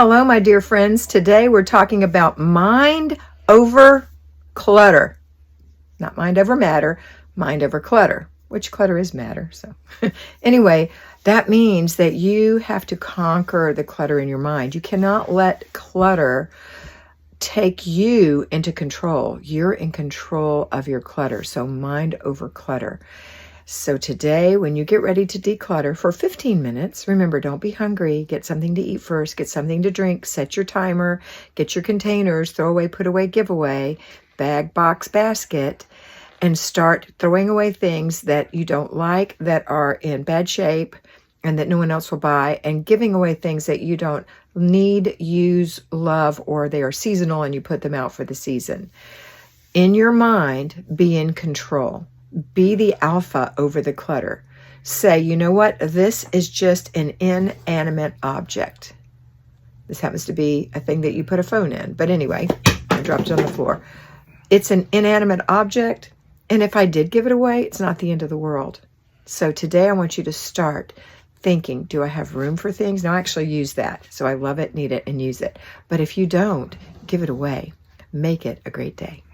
Hello, my dear friends. Today we're talking about mind over clutter. Not mind over matter, mind over clutter, which clutter is matter. So anyway, that means that you have to conquer the clutter in your mind. You cannot let clutter take you into control. You're in control of your clutter. So mind over clutter. So today, when you get ready to declutter for 15 minutes, remember, don't be hungry. Get something to eat first. Get something to drink. Set your timer. Get your containers. Throw away, put away, give away. Bag, box, basket. And start throwing away things that you don't like, that are in bad shape, and that no one else will buy. And giving away things that you don't need, use, love, or they are seasonal and you put them out for the season. In your mind, be in control. Be the alpha over the clutter. Say, you know what? This is just an inanimate object. This happens to be a thing that you put a phone in. But anyway, I dropped it on the floor. It's an inanimate object. And if I did give it away, it's not the end of the world. So today I want you to start thinking, do I have room for things? Now I actually use that. So I love it, need it, and use it. But if you don't, give it away. Make it a great day.